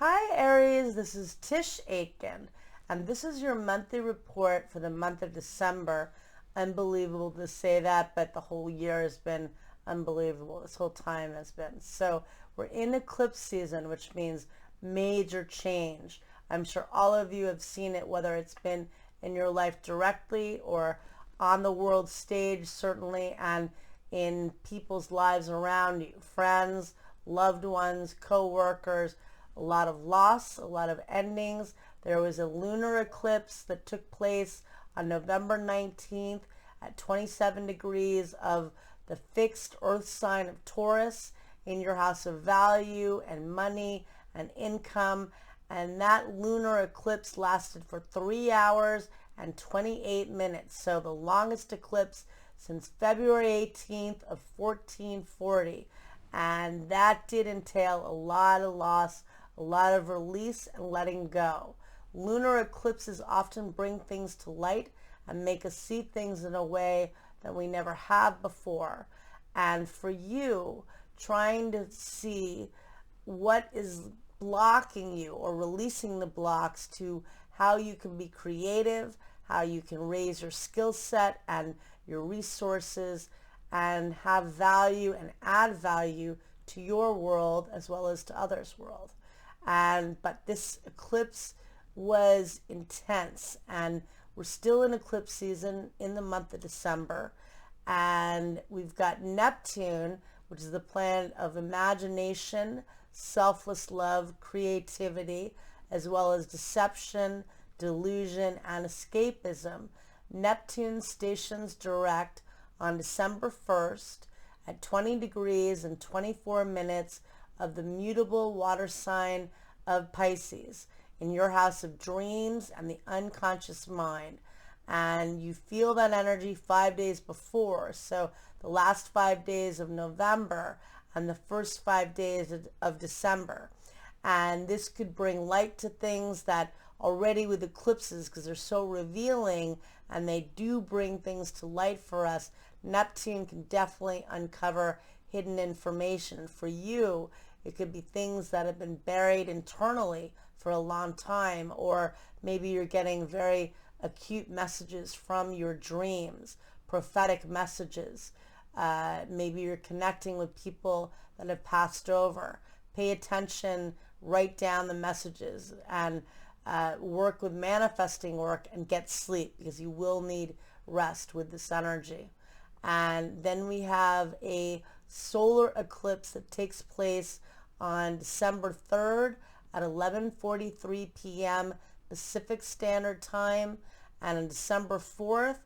Hi Aries, this is Tisch Aitken, and this is your monthly report for the month of December. Unbelievable to say that, but the whole year has been unbelievable. This whole time has been. So we're in eclipse season, which means major change. I'm sure all of you have seen it, whether it's been in your life directly or on the world stage, certainly, and in people's lives around you, friends, loved ones, co-workers. A lot of loss, a lot of endings. There was a lunar eclipse that took place on November 19th at 27 degrees of the fixed earth sign of Taurus in your house of value and money and income. And that lunar eclipse lasted for 3 hours and 28 minutes. So the longest eclipse since February 18th of 1440. And that did entail a lot of loss, a lot of release and letting go. Lunar eclipses often bring things to light and make us see things in a way that we never have before. And for you, trying to see what is blocking you or releasing the blocks to how you can be creative, how you can raise your skill set and your resources and have value and add value to your world as well as to others' world. But this eclipse was intense, and we're still in eclipse season in the month of December, and we've got Neptune, which is the planet of imagination, selfless love, creativity, as well as deception, delusion, and escapism. Neptune stations direct on December 1st at 20 degrees and 24 minutes of the mutable water sign of Pisces in your house of dreams and the unconscious mind. And you feel that energy 5 days before. So the last 5 days of November and the first 5 days of December. And this could bring light to things that already with eclipses, because they're so revealing and they do bring things to light for us, Neptune can definitely uncover hidden information. For you, it could be things that have been buried internally for a long time, or maybe you're getting very acute messages from your dreams, prophetic messages. Maybe you're connecting with people that have passed over. Pay attention, write down the messages, and work with manifesting work and get sleep, because you will need rest with this energy. And then we have a solar eclipse that takes place on December 3rd at 11:43 p.m. Pacific Standard Time, and on December 4th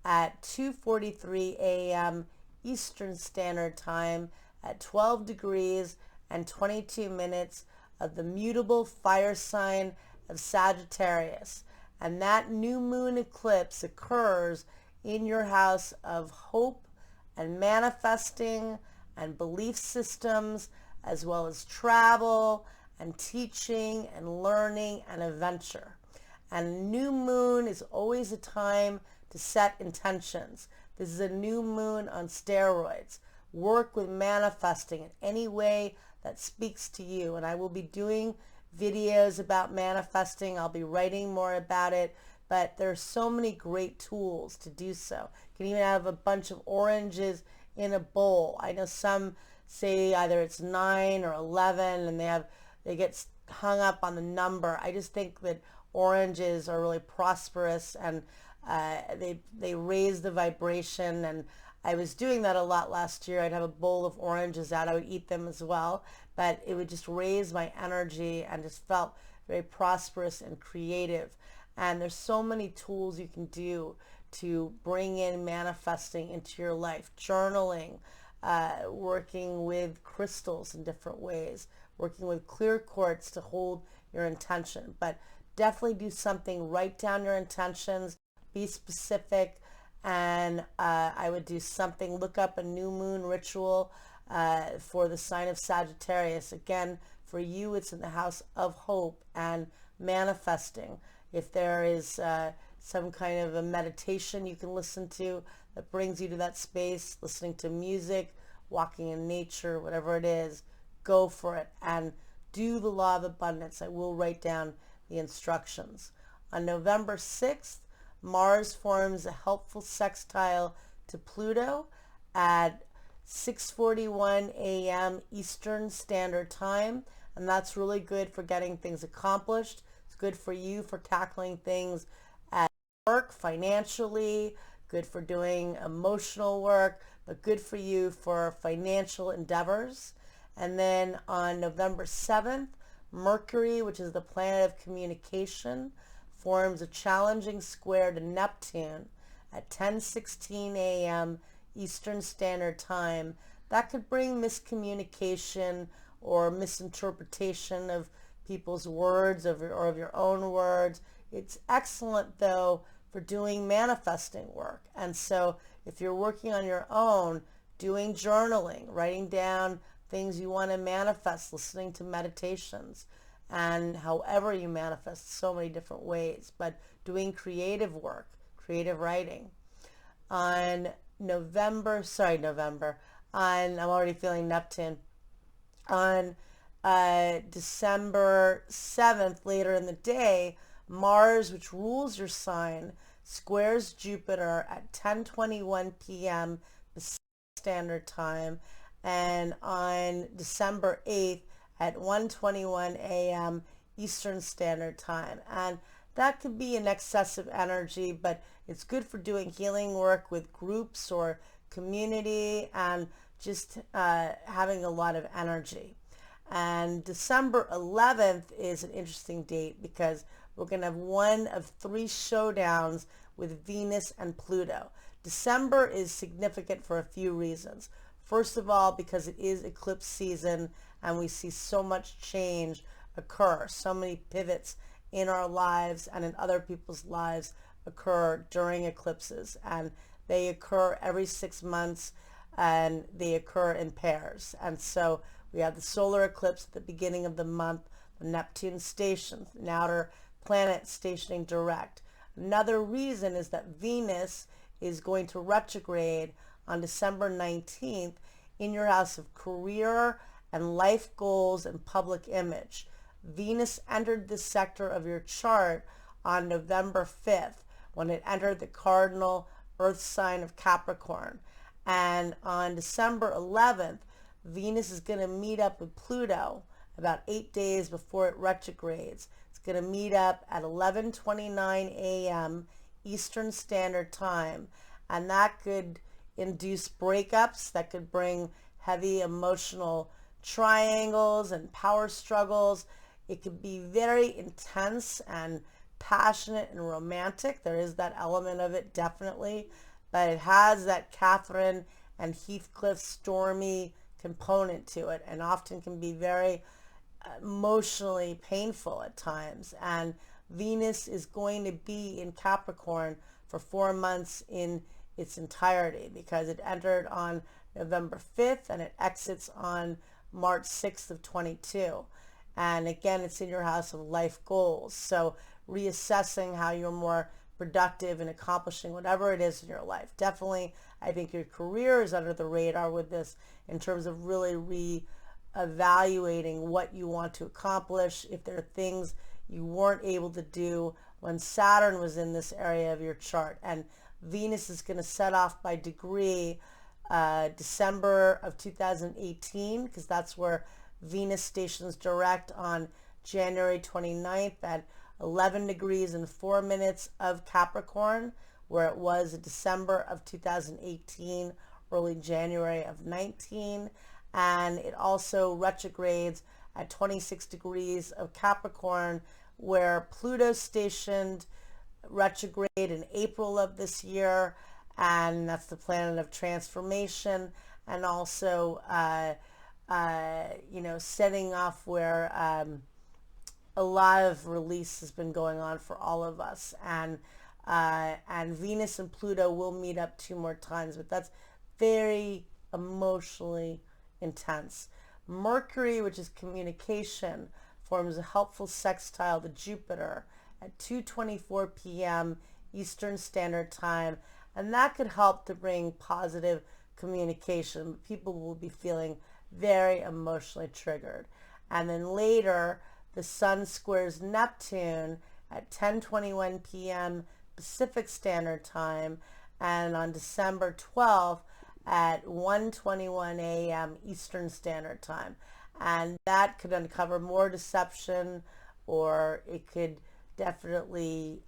at 2:43 a.m. Eastern Standard Time at 12 degrees and 22 minutes of the mutable fire sign of Sagittarius. And that new moon eclipse occurs in your house of hope and manifesting and belief systems, as well as travel and teaching and learning and adventure. And new moon is always a time to set intentions. This is a new moon on steroids. Work with manifesting in any way that speaks to you. And I will be doing videos about manifesting. I'll be writing more about it. But there's so many great tools to do so. You can even have a bunch of oranges in a bowl. I know some say either it's 9 or 11 and they get hung up on the number. I just think that oranges are really prosperous, and they raise the vibration. And I was doing that a lot last year. I'd have a bowl of oranges out. I would eat them as well, but it would just raise my energy and just felt very prosperous and creative. And there's so many tools you can do to bring in manifesting into your life. Journaling, working with crystals in different ways, working with clear quartz to hold your intention. But definitely do something, write down your intentions, be specific, and I would do something, look up a new moon ritual for the sign of Sagittarius. Again, for you, it's in the house of hope and manifesting. If there is some kind of a meditation you can listen to that brings you to that space, listening to music, walking in nature, whatever it is, go for it. And do the law of abundance. I will write down the instructions. On November 6th, Mars forms a helpful sextile to Pluto at 6:41 a.m. Eastern Standard Time, and that's really good for getting things accomplished. It's good for you for tackling things at work, financially, good for doing emotional work, but good for you for financial endeavors. And then on November 7th, Mercury, which is the planet of communication, forms a challenging square to Neptune at 10:16 a.m. Eastern Standard Time. That could bring miscommunication or misinterpretation of people's words or of your own words. It's excellent, though, for doing manifesting work. And so if you're working on your own, doing journaling, writing down things you want to manifest, listening to meditations, and however you manifest, so many different ways, but doing creative work, creative writing. On I'm already feeling Neptune. On December 7th, later in the day, Mars, which rules your sign, squares Jupiter at 10:21 p.m. Pacific Standard Time, and on December 8th at 1:21 a.m. Eastern Standard Time. And that could be an excessive energy, but it's good for doing healing work with groups or community and just having a lot of energy. And December 11th is an interesting date because we're going to have one of 3 showdowns with Venus and Pluto. December is significant for a few reasons. First of all, because it is eclipse season and we see so much change occur, so many pivots in our lives and in other people's lives occur during eclipses, and they occur every 6 months and they occur in pairs. And so we have the solar eclipse at the beginning of the month, the Neptune stations, an outer planet stationing direct. Another reason is that Venus is going to retrograde on December 19th in your house of career and life goals and public image. Venus entered this sector of your chart on November 5th when it entered the cardinal earth sign of Capricorn. And on December 11th, Venus is going to meet up with Pluto about 8 days before it retrogrades. It's going to meet up at 11:29 a.m. Eastern Standard Time, and that could induce breakups, that could bring heavy emotional triangles and power struggles. It could be very intense and passionate and romantic. There is that element of it, definitely, but it has that Catherine and Heathcliff stormy component to it, and often can be very emotionally painful at times. And Venus is going to be in Capricorn for 4 months in its entirety because it entered on November 5th and it exits on March 6th of 22. And again, it's in your house of life goals. So reassessing how you're more productive in accomplishing whatever it is in your life. Definitely, I think your career is under the radar with this in terms of really re-evaluating what you want to accomplish. If there are things you weren't able to do when Saturn was in this area of your chart. And Venus is going to set off by degree December of 2018, because that's where Venus stations direct on January 29th at 11 degrees and 4 minutes of Capricorn, where it was in December of 2018, early January of 19. And it also retrogrades at 26 degrees of Capricorn, where Pluto stationed retrograde in April of this year, and that's the planet of transformation, and also setting off where a lot of release has been going on for all of us, and Venus and Pluto will meet up 2 more times, but that's very emotionally intense. Mercury, which is communication, forms a helpful sextile to Jupiter at 2:24 p.m. Eastern Standard Time, and that could help to bring positive communication. People will be feeling very emotionally triggered. And then later, the sun squares Neptune at 10:21 p.m. Pacific Standard Time, and on December 12th at 1:21 a.m. Eastern Standard Time. And that could uncover more deception, or it could definitely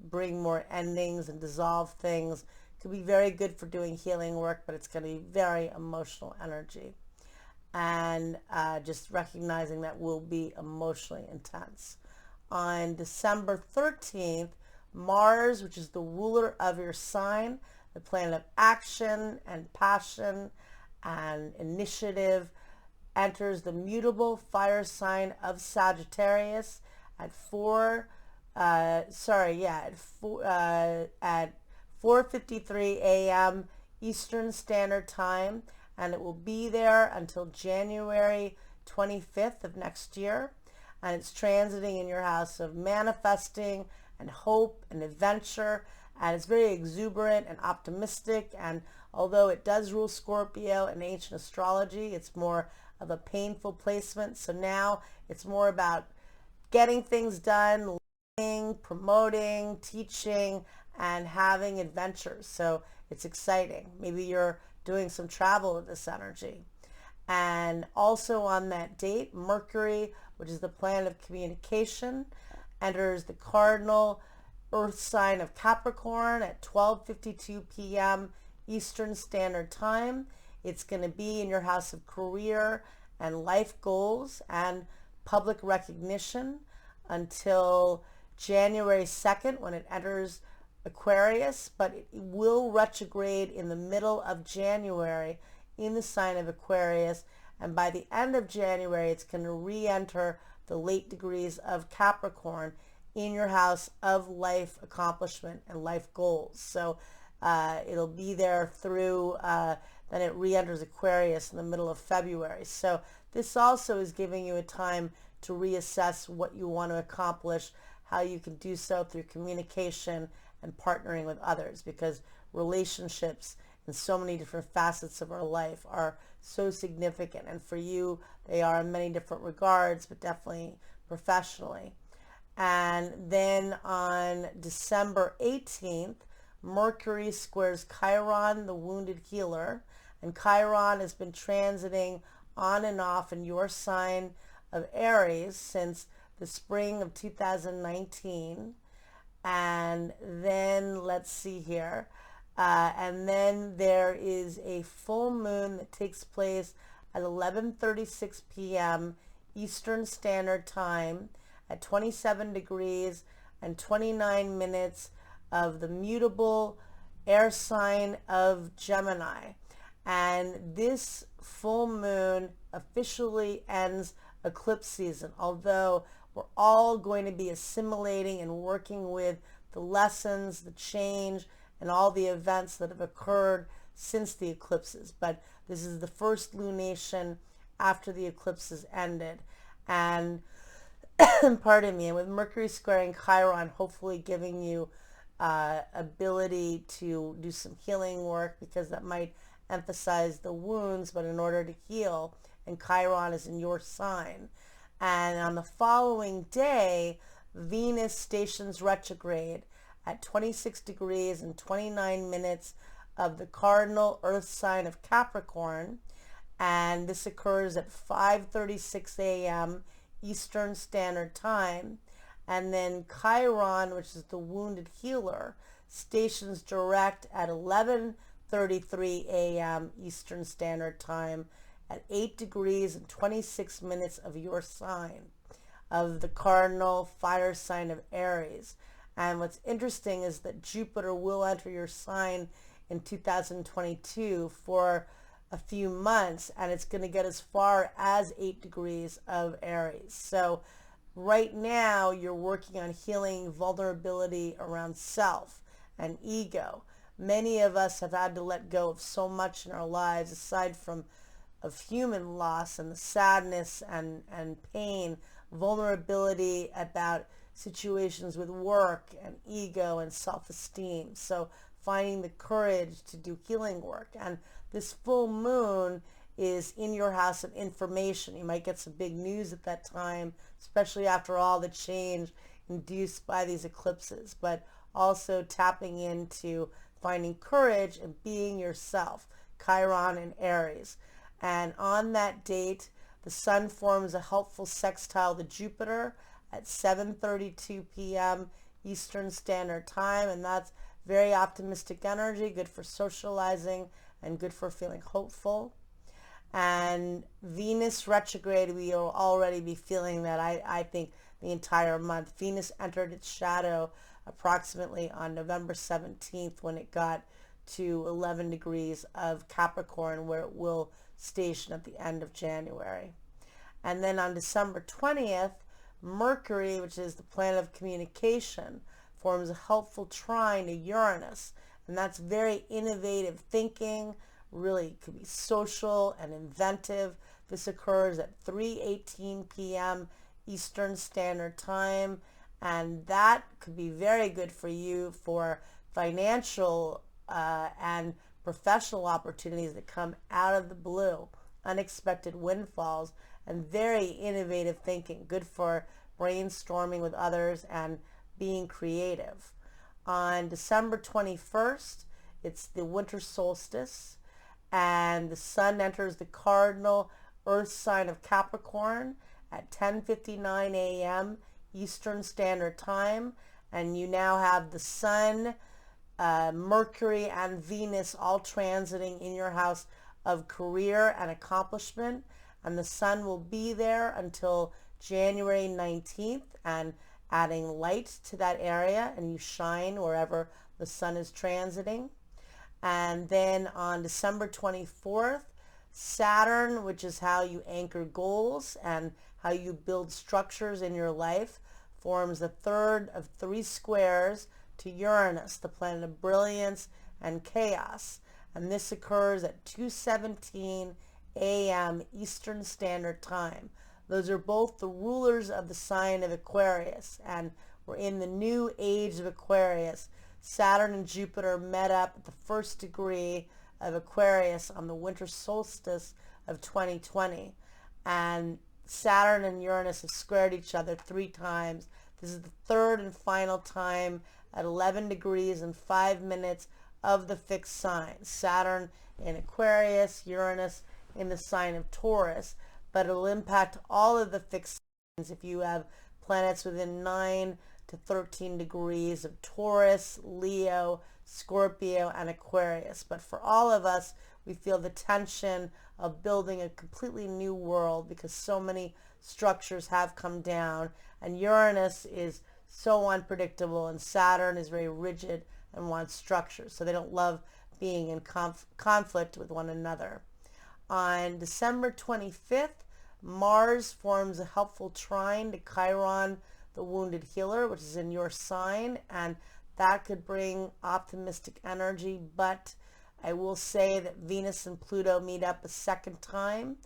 bring more endings and dissolve things. It could be very good for doing healing work, but it's going to be very emotional energy. And just recognizing that will be emotionally intense. On December 13th, Mars, which is the ruler of your sign, the planet of action and passion and initiative, enters the mutable fire sign of Sagittarius at 4:53 a.m. Eastern Standard Time, and it will be there until January 25th of next year. And it's transiting in your house of manifesting and hope and adventure, and it's very exuberant and optimistic. And although it does rule Scorpio in ancient astrology, it's more of a painful placement. So now it's more about getting things done, learning, promoting, teaching, and having adventures. So it's exciting. Maybe you're doing some travel with this energy. And also on that date, Mercury, which is the planet of communication, enters the cardinal earth sign of Capricorn at 12:52 p.m. Eastern Standard Time. It's going to be in your house of career and life goals and public recognition until January 2nd, when it enters Aquarius, but it will retrograde in the middle of January in the sign of Aquarius, and by the end of January it's going to re-enter the late degrees of Capricorn in your house of life accomplishment and life goals. So it'll be there through then it re-enters Aquarius in the middle of February. So this also is giving you a time to reassess what you want to accomplish, how you can do so through communication and partnering with others, because relationships in so many different facets of our life are so significant. And for you, they are in many different regards, but definitely professionally. And then on December 18th, Mercury squares Chiron, the wounded healer. And Chiron has been transiting on and off in your sign of Aries since the spring of 2019. And then let's see here. And then there is a full moon that takes place at 11:36 p.m. Eastern Standard Time at 27 degrees and 29 minutes of the mutable air sign of Gemini. And this full moon officially ends eclipse season, although we're all going to be assimilating and working with the lessons, the change, and all the events that have occurred since the eclipses. But this is the first lunation after the eclipses ended. And pardon me, and with Mercury squaring Chiron, hopefully giving you ability to do some healing work, because that might emphasize the wounds, but in order to heal, and Chiron is in your sign. And on the following day, Venus stations retrograde at 26 degrees and 29 minutes of the cardinal earth sign of Capricorn, and this occurs at 5:36 a.m. Eastern Standard Time. And then Chiron, which is the wounded healer, stations direct at 11:33 a.m. Eastern Standard Time at 8 degrees and 26 minutes of your sign, of the cardinal fire sign of Aries. And what's interesting is that Jupiter will enter your sign in 2022 for a few months, and it's going to get as far as 8 degrees of Aries. So right now you're working on healing vulnerability around self and ego. Many of us have had to let go of so much in our lives, aside from of human loss and the sadness and pain, vulnerability about situations with work and ego and self-esteem. So finding the courage to do healing work. And this full moon is in your house of information. You might get some big news at that time, especially after all the change induced by these eclipses, but also tapping into finding courage and being yourself, Chiron and Aries. And on that date, the sun forms a helpful sextile to Jupiter at 7:32 p.m. Eastern Standard Time, and that's very optimistic energy, good for socializing and good for feeling hopeful. And Venus retrograde, we will already be feeling that, I think, the entire month. Venus entered its shadow approximately on November 17th when it got to 11 degrees of Capricorn, where it will station at the end of January. And then on December 20th, Mercury, which is the planet of communication, forms a helpful trine to Uranus. And that's very innovative thinking, really could be social and inventive. This occurs at 3:18 p.m. Eastern Standard Time, and that could be very good for you for financial and professional opportunities that come out of the blue, unexpected windfalls, and very innovative thinking, good for brainstorming with others and being creative. On December 21st, it's the winter solstice, and the sun enters the cardinal earth sign of Capricorn at 10:59 a.m. Eastern Standard Time, and you now have the sun, Mercury, and Venus all transiting in your house of career and accomplishment, and the sun will be there until January 19th and adding light to that area, and you shine wherever the sun is transiting. And then on December 24th, Saturn, which is how you anchor goals and how you build structures in your life, forms the third of three squares to Uranus, the planet of brilliance and chaos. And this occurs at 2:17 a.m. Eastern Standard Time. Those are both the rulers of the sign of Aquarius, and we're in the new age of Aquarius. Saturn and Jupiter met up at the first degree of Aquarius on the winter solstice of 2020, and Saturn and Uranus have squared each other 3 times. This is the third and final time at 11 degrees and 5 minutes of the fixed sign. Saturn in Aquarius, Uranus in the sign of Taurus, but it'll impact all of the fixed signs if you have planets within 9 to 13 degrees of Taurus, Leo, Scorpio, and Aquarius. But for all of us, we feel the tension of building a completely new world because so many structures have come down, and Uranus is so unpredictable, and Saturn is very rigid and wants structure, so they don't love being in conflict with one another. On December 25th, Mars forms a helpful trine to Chiron, the wounded healer, which is in your sign, and that could bring optimistic energy, but I will say that Venus and Pluto meet up a second time,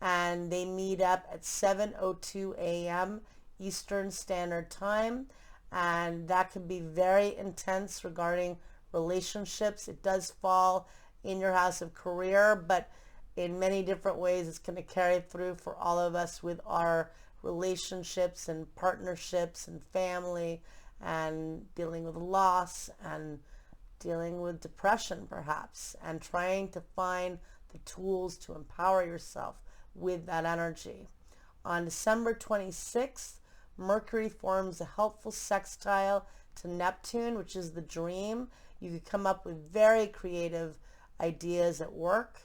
and they meet up at 7:02 a.m. Eastern Standard Time, and that can be very intense regarding relationships. It does fall in your house of career, but in many different ways it's going to carry through for all of us with our relationships and partnerships and family and dealing with loss and dealing with depression perhaps, and trying to find the tools to empower yourself with that energy. On December 26th, Mercury forms a helpful sextile to Neptune, which is the dream. You could come up with very creative ideas at work.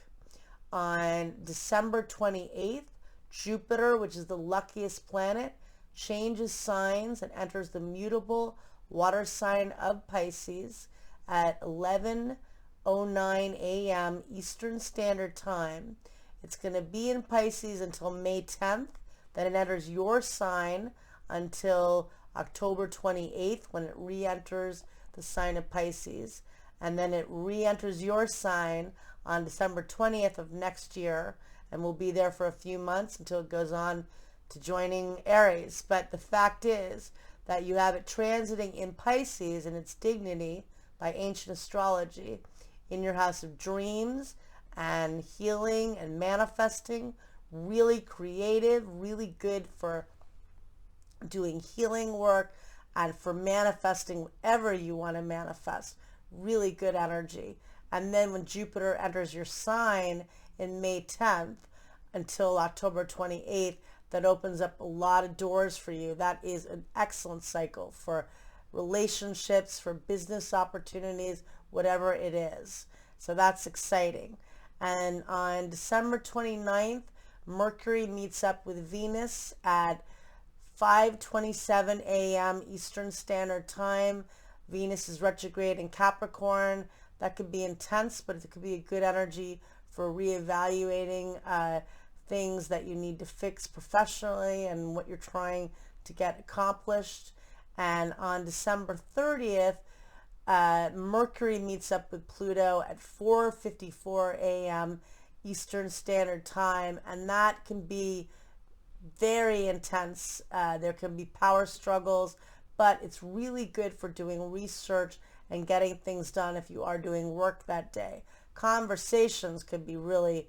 On December 28th, Jupiter, which is the luckiest planet, changes signs and enters the mutable water sign of Pisces at 11:09 a.m. Eastern Standard Time. It's going to be in Pisces until May 10th. Then it enters your sign until October 28th when it re-enters the sign of Pisces. And then it re-enters your sign on December 20th of next year, and will be there for a few months until it goes on to joining Aries. But the fact is that you have it transiting in Pisces in its dignity by ancient astrology in your house of dreams and healing and manifesting. Really creative, really good for doing healing work and for manifesting whatever you want to manifest. Really good energy. And then when Jupiter enters your sign in May 10th until October 28th, that opens up a lot of doors for you. That is an excellent cycle for relationships, for business opportunities, whatever it is. So that's exciting. And on December 29th, Mercury meets up with Venus at 5:27 a.m. Eastern Standard Time. Venus is retrograde in Capricorn. That could be intense, but it could be a good energy for reevaluating things that you need to fix professionally and what you're trying to get accomplished. And on December 30th, Mercury meets up with Pluto at 4:54 a.m. Eastern Standard Time, and that can be very intense. There can be power struggles, but it's really good for doing research and getting things done if you are doing work that day. Conversations could be really,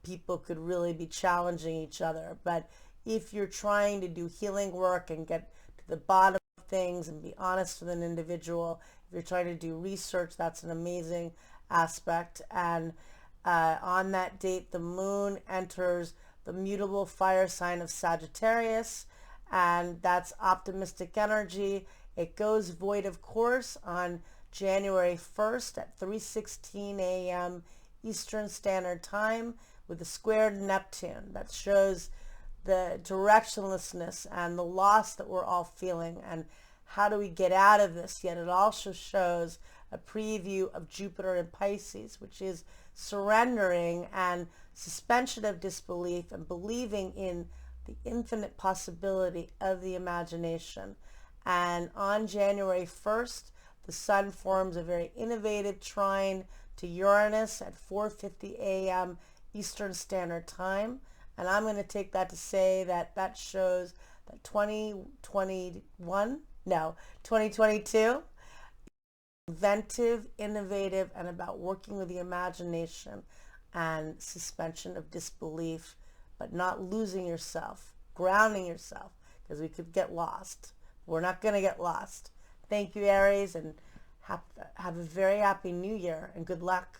people could really be challenging each other. But if you're trying to do healing work and get to the bottom of things and be honest with an individual, if you're trying to do research, that's an amazing aspect. And on that date, the moon enters the mutable fire sign of Sagittarius, and that's optimistic energy. It goes void of course on January 1st at 3:16 a.m. Eastern Standard Time with a squared Neptune. That shows the directionlessness and the loss that we're all feeling and how do we get out of this. Yet it also shows a preview of Jupiter in Pisces, which is surrendering and suspension of disbelief and believing in the infinite possibility of the imagination. And on January 1st, the sun forms a very innovative trine to Uranus at 4:50 a.m. Eastern Standard Time. And I'm going to take that to say that that shows that 2022, inventive, innovative, and about working with the imagination and suspension of disbelief, but not losing yourself, grounding yourself, because we could get lost. We're not going to get lost. Thank you, Aries, and have a very happy new year, and good luck.